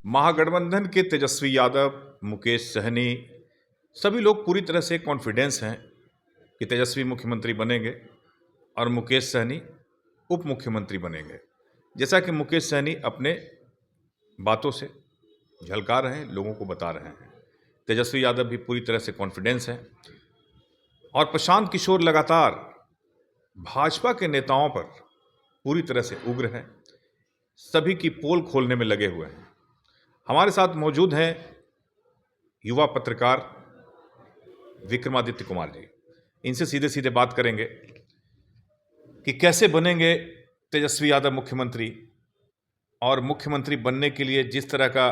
महागठबंधन के तेजस्वी यादव, मुकेश सहनी, सभी लोग पूरी तरह से कॉन्फिडेंस हैं कि तेजस्वी मुख्यमंत्री बनेंगे और मुकेश सहनी उप मुख्यमंत्री बनेंगे। जैसा कि मुकेश सहनी अपने बातों से झलका रहे हैं, लोगों को बता रहे हैं। तेजस्वी यादव भी पूरी तरह से कॉन्फिडेंस हैं और प्रशांत किशोर लगातार भाजपा के नेताओं पर पूरी तरह से उग्र हैं, सभी की पोल खोलने में लगे हुए हैं। हमारे साथ मौजूद हैं युवा पत्रकार विक्रमादित्य कुमार जी। इनसे सीधे सीधे बात करेंगे कि कैसे बनेंगे तेजस्वी यादव मुख्यमंत्री, और मुख्यमंत्री बनने के लिए जिस तरह का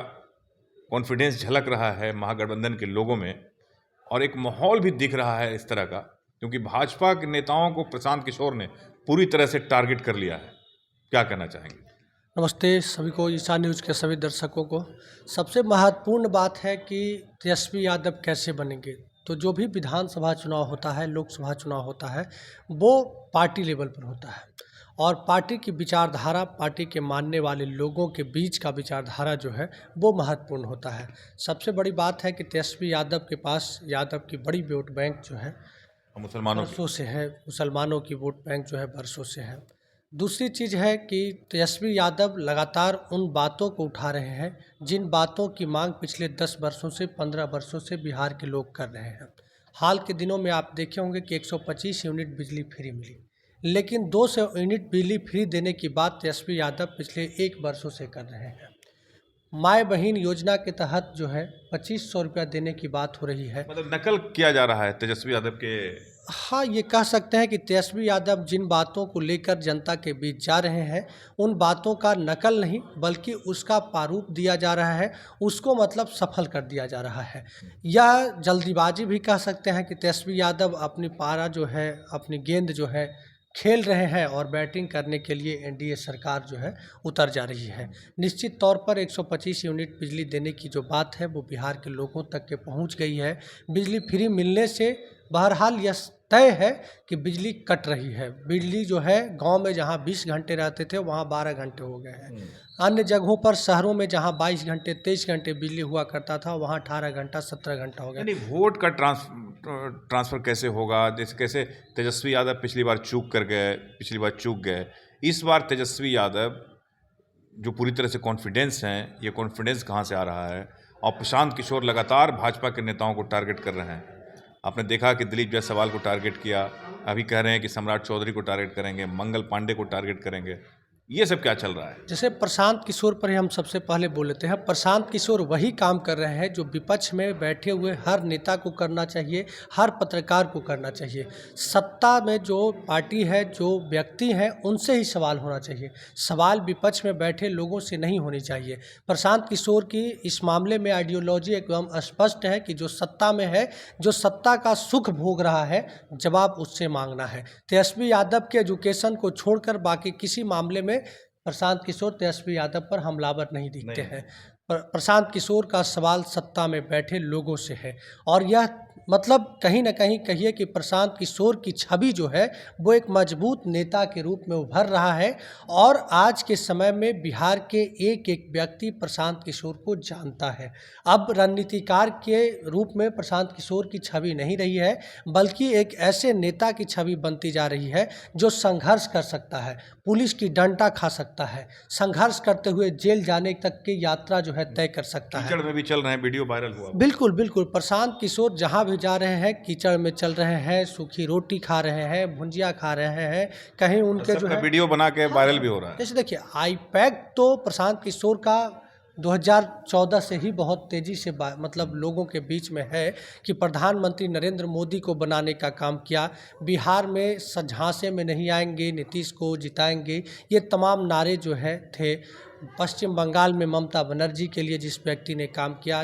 कॉन्फिडेंस झलक रहा है महागठबंधन के लोगों में, और एक माहौल भी दिख रहा है इस तरह का, क्योंकि भाजपा के नेताओं को प्रशांत किशोर ने पूरी तरह से टारगेट कर लिया है। क्या कहना चाहेंगे? नमस्ते सभी को, ईसा न्यूज़ के सभी दर्शकों को। सबसे महत्वपूर्ण बात है कि तेजस्वी यादव कैसे बनेंगे। तो जो भी विधानसभा चुनाव होता है, लोकसभा चुनाव होता है, वो पार्टी लेवल पर होता है और पार्टी की विचारधारा, पार्टी के मानने वाले लोगों के बीच का विचारधारा जो है वो महत्वपूर्ण होता है। सबसे बड़ी बात है कि तेजस्वी यादव के पास यादव की बड़ी वोट बैंक जो है बरसों से है, मुसलमानों की वोट बैंक जो है बरसों से है। दूसरी चीज़ है कि तेजस्वी यादव लगातार उन बातों को उठा रहे हैं जिन बातों की मांग पिछले 10 वर्षों से 15 वर्षों से बिहार के लोग कर रहे हैं। हाल के दिनों में आप देखे होंगे कि 125 यूनिट बिजली फ्री मिली, लेकिन 200 यूनिट बिजली फ्री देने की बात तेजस्वी यादव पिछले 1 वर्षों से कर रहे हैं। माय बहन योजना के तहत जो है 2500 रुपया देने की बात हो रही है। मतलब नकल किया जा रहा है तेजस्वी यादव के। हाँ, ये कह सकते हैं कि तेजस्वी यादव जिन बातों को लेकर जनता के बीच जा रहे हैं, उन बातों का नकल नहीं बल्कि उसका प्रारूप दिया जा रहा है, उसको मतलब सफल कर दिया जा रहा है। यह जल्दीबाजी भी कह सकते हैं कि तेजस्वी यादव अपनी पारा जो है, अपनी गेंद जो है खेल रहे हैं और बैटिंग करने के लिए एनडीए सरकार जो है उतर जा रही है। निश्चित तौर पर 125 यूनिट बिजली देने की जो बात है वो बिहार के लोगों तक के पहुंच गई है। बिजली फ्री मिलने से बहरहाल यह तय है कि बिजली कट रही है। बिजली जो है गांव में जहां 20 घंटे रहते थे वहां 12 घंटे हो गए हैं। अन्य जगहों पर, शहरों में जहां 22 घंटे 23 घंटे बिजली हुआ करता था, वहां 18 घंटा 17 घंटा हो गया। नहीं, वोट का ट्रांसफर कैसे होगा? जैसे कैसे तेजस्वी यादव पिछली बार चूक गए, इस बार तेजस्वी यादव जो पूरी तरह से कॉन्फिडेंस हैं, ये कॉन्फिडेंस कहाँ से आ रहा है? और प्रशांत किशोर लगातार भाजपा के नेताओं को टारगेट कर रहे हैं। आपने देखा कि दिलीप जायसवाल को टारगेट किया, अभी कह रहे हैं कि सम्राट चौधरी को टारगेट करेंगे, मंगल पांडे को टारगेट करेंगे। ये सब क्या चल रहा है? जैसे प्रशांत किशोर पर ही हम सबसे पहले बोल लेते हैं। प्रशांत किशोर वही काम कर रहे हैं जो विपक्ष में बैठे हुए हर नेता को करना चाहिए, हर पत्रकार को करना चाहिए। सत्ता में जो पार्टी है, जो व्यक्ति हैं, उनसे ही सवाल होना चाहिए। सवाल विपक्ष में बैठे लोगों से नहीं होनी चाहिए। प्रशांत किशोर की इस मामले में आइडियोलॉजी एकदम स्पष्ट है कि जो सत्ता में है, जो सत्ता का सुख भोग रहा है, जवाब उससे मांगना है। तेजस्वी यादव के एजुकेशन को छोड़कर बाकी किसी मामले में प्रशांत किशोर तेजस्वी यादव पर हमलावर नहीं दिखते हैं। प्रशांत किशोर का सवाल सत्ता में बैठे लोगों से है, और यह मतलब कहीं ना कहीं कहिए कि प्रशांत किशोर की छवि जो है वो एक मजबूत नेता के रूप में उभर रहा है। और आज के समय में बिहार के एक एक व्यक्ति प्रशांत किशोर को जानता है। अब रणनीतिकार के रूप में प्रशांत किशोर की छवि नहीं रही है, बल्कि एक ऐसे नेता की छवि बनती जा रही है जो संघर्ष कर सकता है, पुलिस की डंडा खा सकता है, संघर्ष करते हुए जेल जाने तक की यात्रा जो है तय कर सकता है। कीचड़ में भी चल रहे हैं, वीडियो वायरल हुआ। बिल्कुल बिल्कुल, प्रशांत किशोर जहां भी जा रहे हैं कीचड़ में चल रहे हैं, सूखी रोटी खा रहे हैं, भुंजिया खा रहे हैं, कहीं उनके जो है वीडियो बना के वायरल भी हो रहा है। जैसे देखिए, आईपैक तो प्रशांत किशोर का 2014 से ही बहुत तेज़ी से मतलब लोगों के बीच में है कि प्रधानमंत्री नरेंद्र मोदी को बनाने का काम किया। बिहार में झांसे में नहीं आएंगे, नीतीश को जिताएंगे, ये तमाम नारे जो है थे। पश्चिम बंगाल में ममता बनर्जी के लिए जिस व्यक्ति ने काम किया,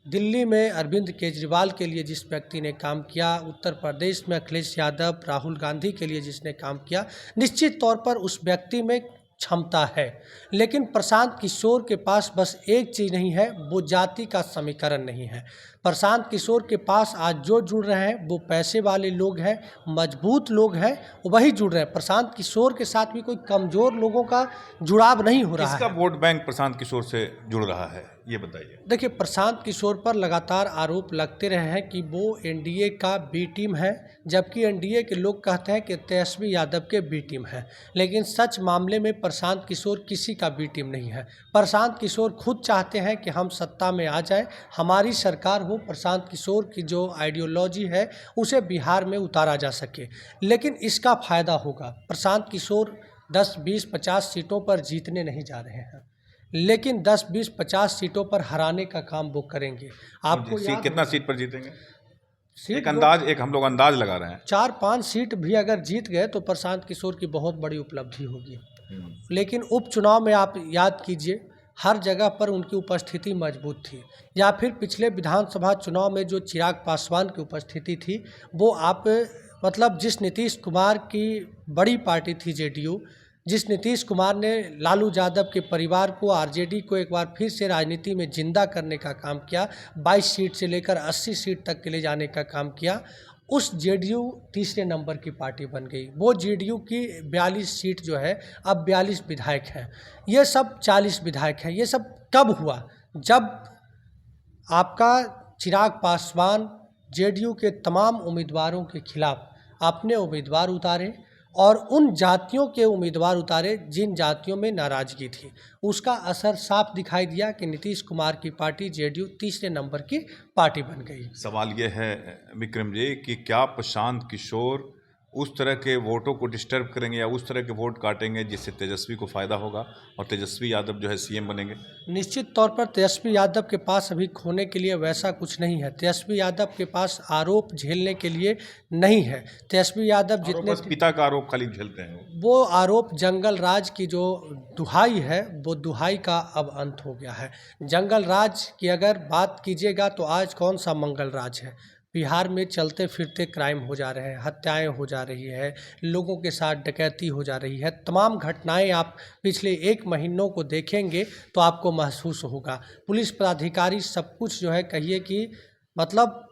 दिल्ली में अरविंद केजरीवाल के लिए जिस व्यक्ति ने काम किया, उत्तर प्रदेश में अखिलेश यादव, राहुल गांधी के लिए जिसने काम किया, निश्चित तौर पर उस व्यक्ति में क्षमता है। लेकिन प्रशांत किशोर के पास बस एक चीज़ नहीं है, वो जाति का समीकरण नहीं है। प्रशांत किशोर के पास आज जो जुड़ रहे हैं वो पैसे वाले लोग हैं, मजबूत लोग हैं, वही जुड़ रहे हैं। प्रशांत किशोर के साथ भी कोई कमज़ोर लोगों का जुड़ाव नहीं हो रहा किसका है। वोट बैंक प्रशांत किशोर से जुड़ रहा है, ये बताइए। देखिए, प्रशांत किशोर पर लगातार आरोप लगते रहे हैं कि वो एनडीए का बी टीम है, जबकि एनडीए के लोग कहते हैं कि तेजस्वी यादव के बी टीम है। लेकिन सच मामले में प्रशांत किशोर किसी का बी टीम नहीं है। प्रशांत किशोर खुद चाहते हैं कि हम सत्ता में आ जाएं, हमारी सरकार हो, प्रशांत किशोर की जो आइडियोलॉजी है उसे बिहार में उतारा जा सके। लेकिन इसका फ़ायदा होगा। प्रशांत किशोर 10, 20, 50 सीटों पर जीतने नहीं जा रहे हैं, लेकिन 10, 20, 50 सीटों पर हराने का काम वो करेंगे। आपको याद कितना सीट पर जीतेंगे? सीट एक हम लोग अंदाज लगा रहे हैं। 4-5 सीट भी अगर जीत गए तो प्रशांत किशोर की बहुत बड़ी उपलब्धि होगी। लेकिन उपचुनाव में आप याद कीजिए, हर जगह पर उनकी उपस्थिति मजबूत थी। या फिर पिछले विधानसभा चुनाव में जो चिराग पासवान की उपस्थिति थी, वो आप मतलब जिस नीतीश कुमार की बड़ी पार्टी थी जेडीयू, जिस नीतीश कुमार ने लालू यादव के परिवार को, आरजेडी को एक बार फिर से राजनीति में जिंदा करने का काम किया, 22 सीट से लेकर 80 सीट तक के ले जाने का काम किया, उस जेडीयू तीसरे नंबर की पार्टी बन गई। वो जेडीयू की 42 सीट जो है अब 42 विधायक हैं, ये सब 40 विधायक हैं। ये सब कब हुआ? जब आपका चिराग पासवान जेडीयू के तमाम उम्मीदवारों के खिलाफ अपने उम्मीदवार उतारे और उन जातियों के उम्मीदवार उतारे जिन जातियों में नाराज़गी थी। उसका असर साफ दिखाई दिया कि नीतीश कुमार की पार्टी जेडीयू तीसरे नंबर की पार्टी बन गई। सवाल ये है विक्रम जी कि क्या प्रशांत किशोर उस तरह के वोटों को डिस्टर्ब करेंगे या उस तरह के वोट काटेंगे जिससे तेजस्वी को फ़ायदा होगा और तेजस्वी यादव जो है सीएम बनेंगे? निश्चित तौर पर तेजस्वी यादव के पास अभी खोने के लिए वैसा कुछ नहीं है। तेजस्वी यादव के पास आरोप झेलने के लिए नहीं है। तेजस्वी यादव जितने बस पिता का आरोप खाली झेलते हैं। वो आरोप जंगल राज की जो दुहाई है, वो दुहाई का अब अंत हो गया है। जंगल राज की अगर बात कीजिएगा तो आज कौन सा मंगल राज है? बिहार में चलते फिरते क्राइम हो जा रहे हैं, हत्याएं हो जा रही है, लोगों के साथ डकैती हो जा रही है। तमाम घटनाएं आप पिछले 1 महीनों को देखेंगे तो आपको महसूस होगा। पुलिस पदाधिकारी सब कुछ जो है कहिए कि मतलब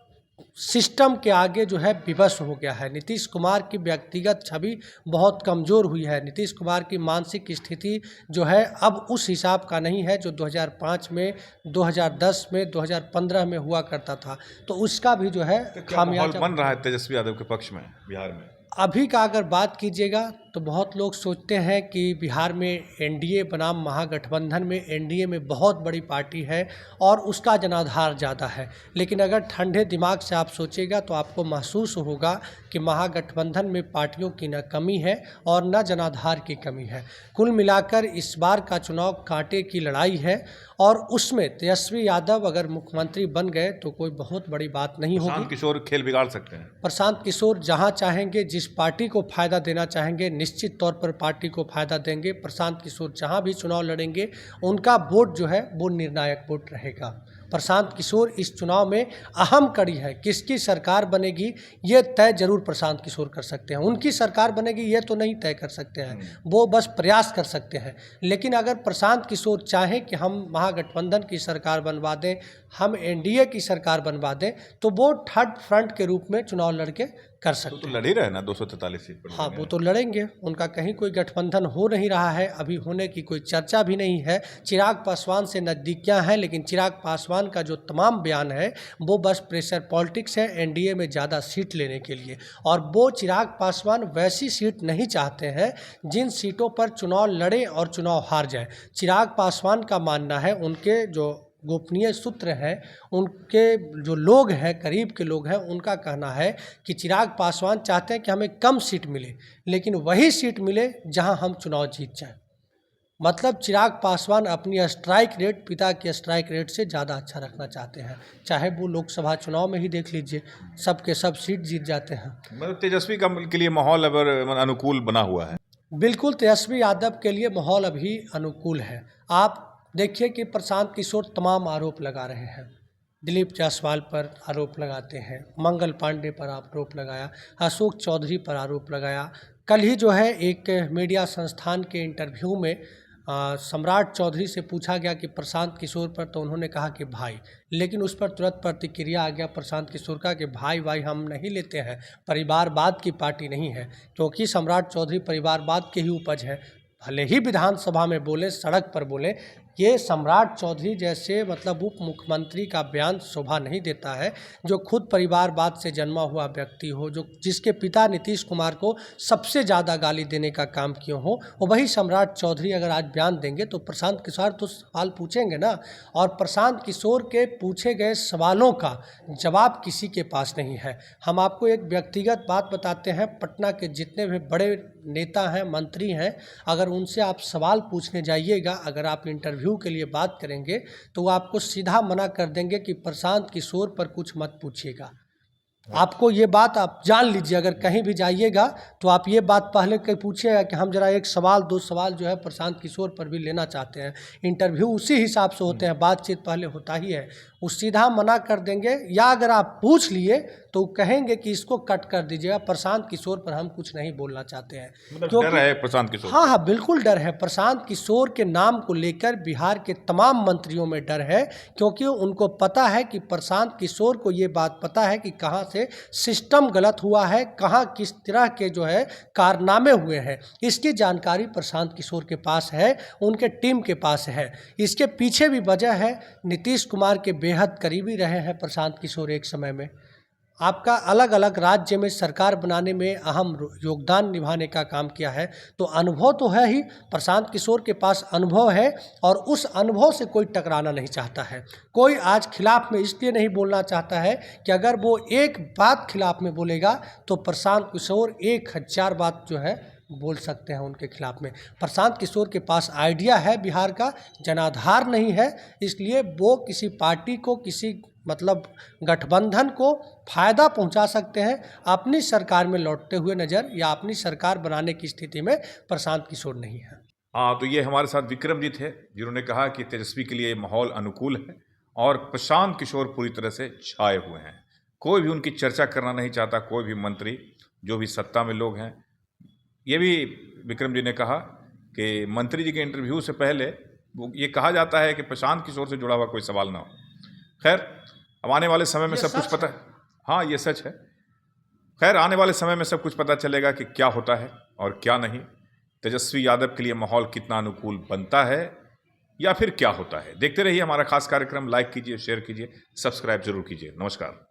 सिस्टम के आगे जो है विवश हो गया है। नीतीश कुमार की व्यक्तिगत छवि बहुत कमज़ोर हुई है। नीतीश कुमार की मानसिक स्थिति जो है अब उस हिसाब का नहीं है जो 2005 में, 2010 में, 2015 में हुआ करता था। तो उसका भी जो है खामियाजा बन रहा है तेजस्वी यादव के पक्ष में बिहार में। अभी का अगर बात कीजिएगा तो बहुत लोग सोचते हैं कि बिहार में एनडीए बनाम महागठबंधन में एनडीए में बहुत बड़ी पार्टी है और उसका जनाधार ज़्यादा है। लेकिन अगर ठंडे दिमाग से आप सोचिएगा तो आपको महसूस होगा कि महागठबंधन में पार्टियों की न कमी है और न जनाधार की कमी है। कुल मिलाकर इस बार का चुनाव कांटे की लड़ाई है और उसमें तेजस्वी यादव अगर मुख्यमंत्री बन गए तो कोई बहुत बड़ी बात नहीं होगी। प्रशांत किशोर खेल बिगाड़ सकते हैं। प्रशांत किशोर जहां चाहेंगे, जिस पार्टी को फ़ायदा देना चाहेंगे, निश्चित तौर पर पार्टी को फ़ायदा देंगे। प्रशांत किशोर जहां भी चुनाव लड़ेंगे उनका वोट जो है वो निर्णायक वोट रहेगा। प्रशांत किशोर इस चुनाव में अहम कड़ी है। किसकी सरकार बनेगी ये तय जरूर प्रशांत किशोर कर सकते हैं। उनकी सरकार बनेगी ये तो नहीं तय कर सकते हैं, वो बस प्रयास कर सकते हैं। लेकिन अगर प्रशांत किशोर चाहें कि हम महागठबंधन की सरकार बनवा दें, हम एनडीए की सरकार बनवा दें, तो वो थर्ड फ्रंट के रूप में चुनाव लड़के कर सकते तो लड़ ही रहे ना 243 सीट पर। हाँ, वो तो लड़ेंगे। उनका कहीं कोई गठबंधन हो नहीं रहा है, अभी होने की कोई चर्चा भी नहीं है। चिराग पासवान से नज़दीकियाँ हैं, लेकिन चिराग पासवान का जो तमाम बयान है वो बस प्रेशर पॉलिटिक्स है एनडीए में ज़्यादा सीट लेने के लिए। और वो चिराग पासवान वैसी सीट नहीं चाहते हैं जिन सीटों पर चुनाव लड़े और चुनाव हार जाए। चिराग पासवान का मानना है, उनके जो गोपनीय सूत्र हैं, उनके जो लोग हैं, करीब के लोग हैं, उनका कहना है कि चिराग पासवान चाहते हैं कि हमें कम सीट मिले लेकिन वही सीट मिले जहां हम चुनाव जीत जाएं। मतलब चिराग पासवान अपनी स्ट्राइक रेट पिता के स्ट्राइक रेट से ज़्यादा अच्छा रखना चाहते हैं। चाहे वो लोकसभा चुनाव में ही देख लीजिए, सब के सब सीट जीत जाते हैं। मतलब तेजस्वी का के लिए माहौल अब अनुकूल बना हुआ है। बिल्कुल, तेजस्वी यादव के लिए माहौल अभी अनुकूल है। आप देखिए कि प्रशांत किशोर तमाम आरोप लगा रहे हैं। दिलीप जायसवाल पर आरोप लगाते हैं, मंगल पांडे पर आरोप लगाया, अशोक चौधरी पर आरोप लगाया। कल ही जो है एक मीडिया संस्थान के इंटरव्यू में सम्राट चौधरी से पूछा गया कि प्रशांत किशोर पर, तो उन्होंने कहा कि भाई, लेकिन उस पर तुरंत प्रतिक्रिया आ गया प्रशांत किशोर का कि भाई भाई हम नहीं लेते हैं, परिवारवाद की पार्टी नहीं है, क्योंकि सम्राट चौधरी परिवारवाद के ही उपज है। भले ही विधानसभा में बोले, सड़क पर बोले, ये सम्राट चौधरी जैसे मतलब उप मुख्यमंत्री का बयान शोभा नहीं देता है, जो खुद परिवारवाद से जन्मा हुआ व्यक्ति हो, जो जिसके पिता नीतीश कुमार को सबसे ज़्यादा गाली देने का काम किए हो, और वही सम्राट चौधरी अगर आज बयान देंगे तो प्रशांत किशोर तो सवाल पूछेंगे ना। और प्रशांत किशोर के पूछे गए सवालों का जवाब किसी के पास नहीं है। हम आपको एक व्यक्तिगत बात बताते हैं, पटना के जितने भी बड़े नेता हैं, मंत्री हैं, अगर उनसे आप सवाल पूछने जाइएगा, अगर आप इंटरव्यू के लिए बात करेंगे, तो वो आपको सीधा मना कर देंगे कि प्रशांत किशोर पर कुछ मत पूछिएगा। आपको ये बात आप जान लीजिए, अगर कहीं भी जाइएगा तो आप ये बात पहले कहीं पूछिएगा कि हम जरा एक सवाल दो सवाल जो है प्रशांत किशोर पर भी लेना चाहते हैं। इंटरव्यू उसी हिसाब से होते हैं, बातचीत पहले होता ही है। वो सीधा मना कर देंगे, या अगर आप पूछ लिए तो कहेंगे कि इसको कट कर दीजिएगा, प्रशांत किशोर पर हम कुछ नहीं बोलना चाहते हैं। मतलब डर है प्रशांत किशोर? हाँ हाँ, बिल्कुल डर है। प्रशांत किशोर के नाम को लेकर बिहार के तमाम मंत्रियों में डर है, क्योंकि उनको पता है कि प्रशांत किशोर को ये बात पता है कि कहाँ से सिस्टम गलत हुआ है, कहाँ किस तरह के जो है कारनामे हुए हैं। इसकी जानकारी प्रशांत किशोर के पास है, उनके टीम के पास है। इसके पीछे भी वजह है, नीतीश कुमार के बेहद करीबी रहे हैं प्रशांत किशोर एक समय में। आपका अलग अलग राज्य में सरकार बनाने में अहम योगदान निभाने का काम किया है, तो अनुभव तो है ही, प्रशांत किशोर के पास अनुभव है, और उस अनुभव से कोई टकराना नहीं चाहता है। कोई आज खिलाफ में इसलिए नहीं बोलना चाहता है कि अगर वो एक बात खिलाफ में बोलेगा तो प्रशांत किशोर 1000 बात जो है बोल सकते हैं उनके खिलाफ में। प्रशांत किशोर के पास आइडिया है बिहार का, जनाधार नहीं है, इसलिए वो किसी पार्टी को, किसी मतलब गठबंधन को फायदा पहुंचा सकते हैं अपनी सरकार में लौटते हुए नज़र, या अपनी सरकार बनाने की स्थिति में प्रशांत किशोर नहीं है। हाँ, तो ये हमारे साथ विक्रम जी थे, जिन्होंने कहा कि तेजस्वी के लिए माहौल अनुकूल है और प्रशांत किशोर पूरी तरह से छाए हुए हैं। कोई भी उनकी चर्चा करना नहीं चाहता, कोई भी मंत्री, जो भी सत्ता में लोग हैं। ये भी विक्रम जी ने कहा कि मंत्री जी के इंटरव्यू से पहले वो ये कहा जाता है कि प्रशांत किशोर से जुड़ा हुआ कोई सवाल ना हो। खैर, अब आने वाले समय में सब कुछ पता है। हाँ, ये सच है। खैर, आने वाले समय में सब कुछ पता चलेगा कि क्या होता है और क्या नहीं। तेजस्वी यादव के लिए माहौल कितना अनुकूल बनता है या फिर क्या होता है। देखते रहिए हमारा खास कार्यक्रम। लाइक कीजिए, शेयर कीजिए, सब्सक्राइब जरूर कीजिए। नमस्कार।